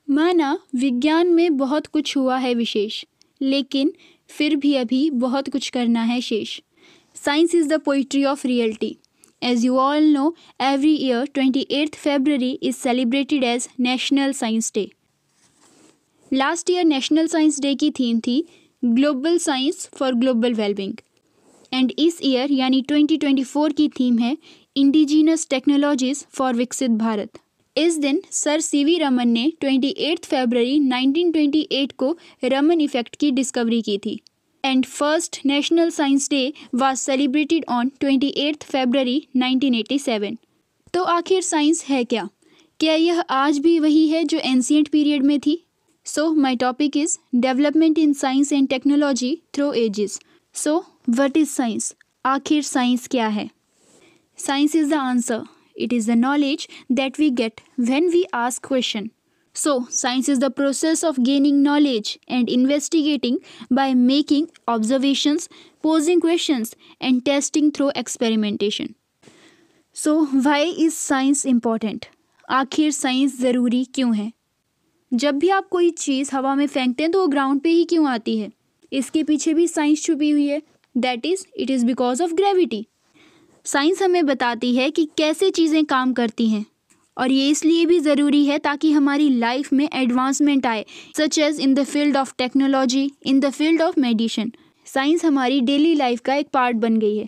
माना विज्ञान में बहुत कुछ हुआ है विशेष, लेकिन फिर भी अभी बहुत कुछ करना है शेष. Science is the poetry of reality. As you all know, every year 28th February is celebrated as National Science Day. Last year National Science Day की थीम थी Global Science for Global Wellbeing. And इस year यानी 2024 की theme है indigenous technologies for विकसित भारत. इस दिन sir CV Raman ने 28 फरवरी 1928 को रमन इफेक्ट की डिस्कवरी की थी. And first national science day was celebrated on 28 फरवरी 1987. तो आखिर साइंस है क्या? क्या यह आज भी वही है जो एंशिएंट पीरियड में थी? So my topic is development in science and technology through ages. So what is science? आखिर साइंस क्या है? Science is the answer. It is the knowledge that we get when we ask question. So, science is the process of gaining knowledge and investigating by making observations, posing questions and testing through experimentation. So, why is science important? आखिर science ज़रूरी क्यों है? जब भी आप कोई चीज़ हवा में फेंकते हैं तो वो ग्राउंड पे ही क्यों आती है? इसके पीछे भी साइंस छुपी हुई है. That is, it is because of gravity. Science हमें बताती है कि कैसे चीज़ें काम करती हैं और ये इसलिए भी ज़रूरी है ताकि हमारी लाइफ में एडवांसमेंट आए, such as in the field of technology, in the field of medicine. Science हमारी डेली लाइफ का एक पार्ट बन गई है.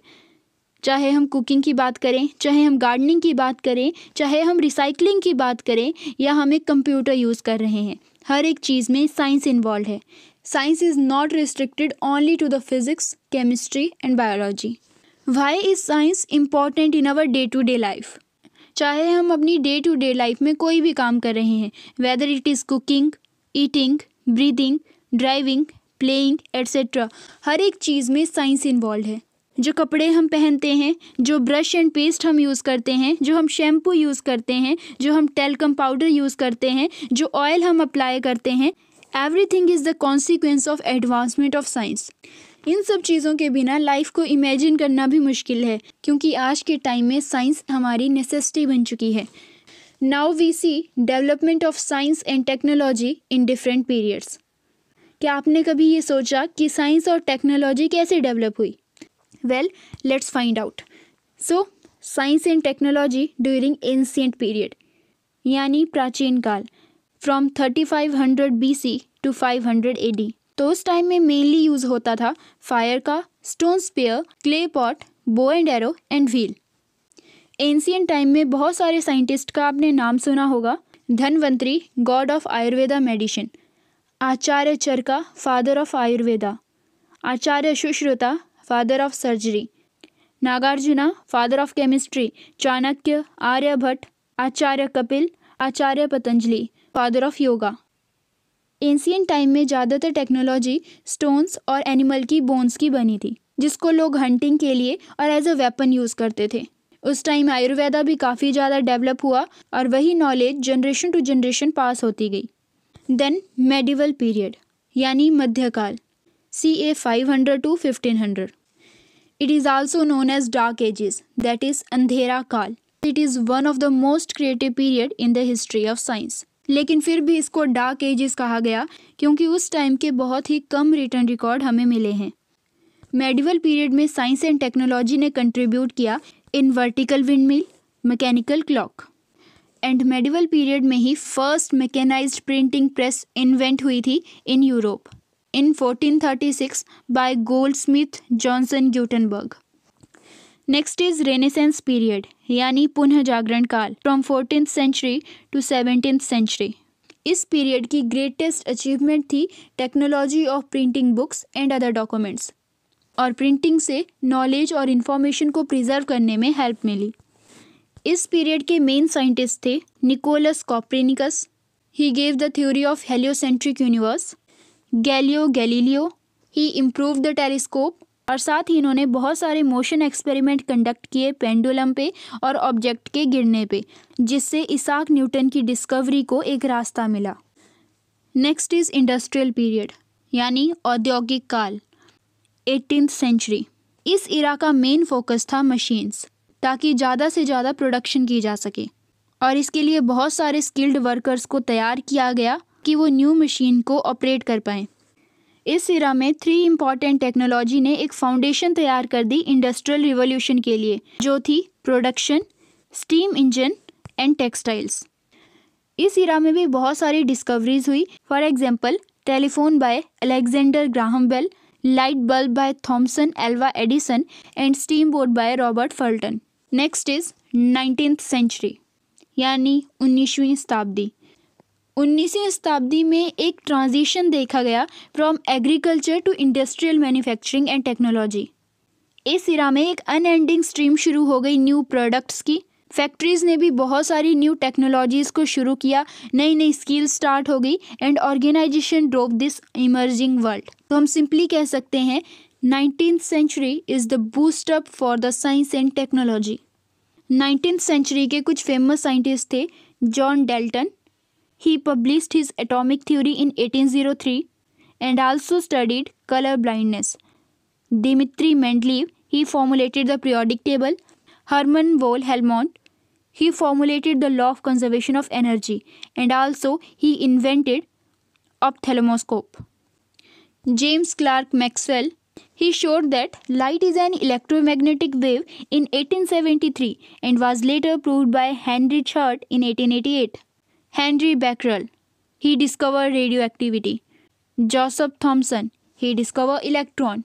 चाहे हम कुकिंग की बात करें, चाहे हम गार्डनिंग की बात करें, चाहे हम रिसाइकलिंग की बात करें या हम एक कंप्यूटर यूज़ कर रहे हैं, हर एक चीज़ में साइंस इन्वॉल्व है. Science is not restricted only to the physics, chemistry and biology. Why is science important in our day to day life? चाहे हम अपनी डे टू डे लाइफ में कोई भी काम कर रहे हैं, whether it is cooking, eating, breathing, driving, playing, etc. हर एक चीज़ में साइंस इन्वॉल्व है. जो कपड़े हम पहनते हैं, जो ब्रश एंड पेस्ट हम यूज़ करते हैं, जो हम शैम्पू यूज़ करते हैं, जो हम टेल्कम पाउडर यूज़ करते हैं, जो ऑयल हम अप्लाई करते हैं, everything is the consequence of advancement of science. इन सब चीज़ों के बिना लाइफ को इमेजिन करना भी मुश्किल है क्योंकि आज के टाइम में साइंस हमारी नेसेसिटी बन चुकी है. Now we see development of science and technology in different periods. क्या आपने कभी ये सोचा कि साइंस और टेक्नोलॉजी कैसे डेवलप हुई? Well, let's find out. So science and technology during ancient period यानी प्राचीन काल, फ्रॉम 3500 BC टू 500 AD. तो उस टाइम में मेनली यूज़ होता था फायर का, stone spear, clay pot, bow and arrow and wheel. Ancient time में बहुत सारे साइंटिस्ट का आपने नाम सुना होगा. Dhanvantari, god of Ayurveda medicine. Acharya Charaka, father of Ayurveda. Acharya Sushruta, father of surgery. Nagarjuna, father of chemistry. Chanakya, Aryabhatta, Acharya Kapil, Acharya Patanjali, father of yoga. Ancient time में ज़्यादातर टेक्नोलॉजी स्टोन्स और एनिमल की बोन्स की बनी थी जिसको लोग हंटिंग के लिए और एज अ वेपन यूज़ करते थे. उस टाइम आयुर्वेदा भी काफ़ी ज़्यादा डेवलप हुआ और वही knowledge generation to generation pass होती गई. देन मेडिवल पीरियड यानी मध्यकाल, CA 500 to 1500. It is also known as dark ages, that is अंधेरा काल. It is one of the most creative period in the history of science. लेकिन फिर भी इसको डार्क एजेस कहा गया क्योंकि उस टाइम के बहुत ही कम रिटर्न रिकॉर्ड हमें मिले हैं. मेडिवल पीरियड में साइंस एंड टेक्नोलॉजी ने कंट्रीब्यूट किया in vertical windmill, mechanical clock. And medieval period में ही first mechanised printing press invent हुई थी in Europe in 1436 by goldsmith Johnson Gutenberg. Next is renaissance period यानी पुनः जागरण काल, from 14th century to 17th century. इस पीरियड की ग्रेटेस्ट अचीवमेंट थी technology of printing books and other documents. और प्रिंटिंग से नॉलेज और इन्फॉर्मेशन को प्रिजर्व करने में हेल्प मिली. इस पीरियड के मेन साइंटिस्ट थे Nicolaus Copernicus, he gave the theory of heliocentric universe. Galileo Galileo, he improved the telescope और साथ ही इन्होंने बहुत सारे मोशन एक्सपेरिमेंट कंडक्ट किए पेंडुलम पे और ऑब्जेक्ट के गिरने पे, जिससे इसाक न्यूटन की डिस्कवरी को एक रास्ता मिला. नेक्स्ट इज इंडस्ट्रियल पीरियड यानी औद्योगिक काल, 18th सेंचुरी. इस इरा का मेन फोकस था मशीन्स, ताकि ज़्यादा से ज़्यादा प्रोडक्शन की जा सके और इसके लिए बहुत सारे स्किल्ड वर्कर्स को तैयार किया गया ताकि वो न्यू मशीन को ऑपरेट कर पाएँ। इस इरा में 3 इम्पॉर्टेंट टेक्नोलॉजी ने एक फाउंडेशन तैयार कर दी इंडस्ट्रियल रिवॉल्यूशन के लिए, जो थी production, steam engine and textiles. इस इरा में भी बहुत सारी डिस्कवरीज हुई। For example, telephone by Alexander Graham Bell, light bulb by Thomson Alva Edison and steam boat by Robert Fulton. Next is 19th century यानी 19वीं शताब्दी। 19वीं शताब्दी में एक ट्रांजिशन देखा गया from agriculture to industrial manufacturing and technology. इस इरा में एक अनएंडिंग स्ट्रीम शुरू हो गई न्यू प्रोडक्ट्स की। फैक्ट्रीज ने भी बहुत सारी न्यू टेक्नोलॉजीज को शुरू किया, नई नई स्किल स्टार्ट हो गई and organisation drove this emerging world. तो हम सिंपली कह सकते हैं 19th century is the boost up for the science and technology. 19th century के कुछ फेमस साइंटिस्ट थे John Dalton. He published his atomic theory in 1803 and also studied color blindness. Dmitri Mendeleev, he formulated the periodic table. Hermann von Helmont, he formulated the law of conservation of energy and also he invented ophthalmoscope. James Clerk Maxwell, he showed that light is an electromagnetic wave in 1873 and was later proved by Heinrich Hertz in 1888. Henry Becquerel, he discovered radioactivity. Joseph Thomson, he discovered electron.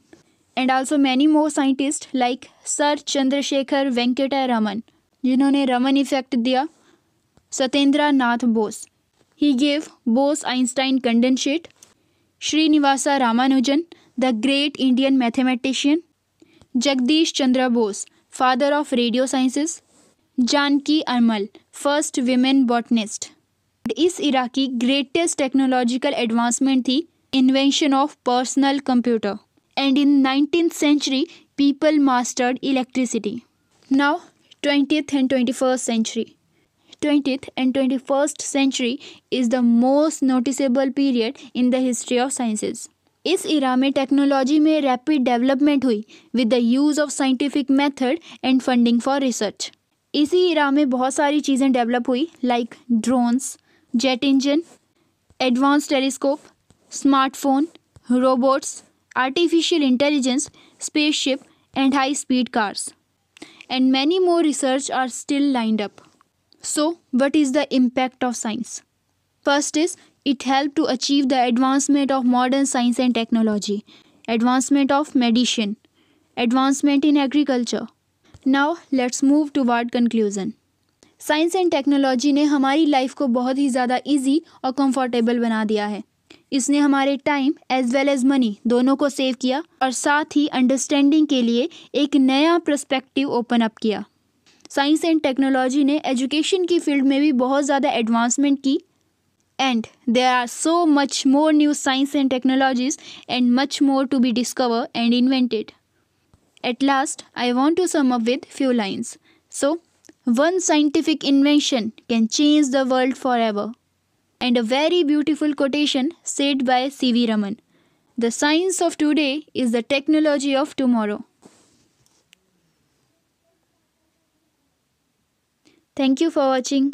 And also many more scientists like Sir Chandrasekhar Venkata Raman, जिन्होंने Raman effect दिया. Satyendra Nath Bose, he gave Bose-Einstein condensate. Srinivasa Ramanujan, the great Indian mathematician. Jagdish Chandra Bose, father of radio sciences. Janaki Ammal, first women botanist. इस era की greatest technological advancement थी invention of personal computer and in 19th century people mastered electricity. Now 20th and 21st century. 20th and 21st century is the most noticeable period in the history of sciences. इस era में technology में rapid development हुई with the use of scientific method and funding for research. इसी इरा में बहुत सारी चीज़ें develop हुई like drones, jet engine, advance telescope, smartphone, robots, artificial intelligence, spaceship and high speed cars and many more research are still lined up. So, what is the impact of science? First is, it helped to achieve the advancement of modern science and technology, advancement of medicine, advancement in agriculture. Now, let's move toward conclusion. Science and technology ने हमारी life को बहुत ही ज़्यादा easy और comfortable बना दिया है। इसने हमारे time as well as money दोनों को सेव किया और साथ ही अंडरस्टैंडिंग के लिए एक नया पर्सपेक्टिव ओपन अप किया। साइंस एंड टेक्नोलॉजी ने एजुकेशन की फील्ड में भी बहुत ज़्यादा एडवांसमेंट की and there are so much more new science and technologies and much more to be discover and invented. At last I want to sum up with few lines. So one scientific invention can change the world forever. And a very beautiful quotation said by C.V. Raman. The science of today is the technology of tomorrow. Thank you for watching.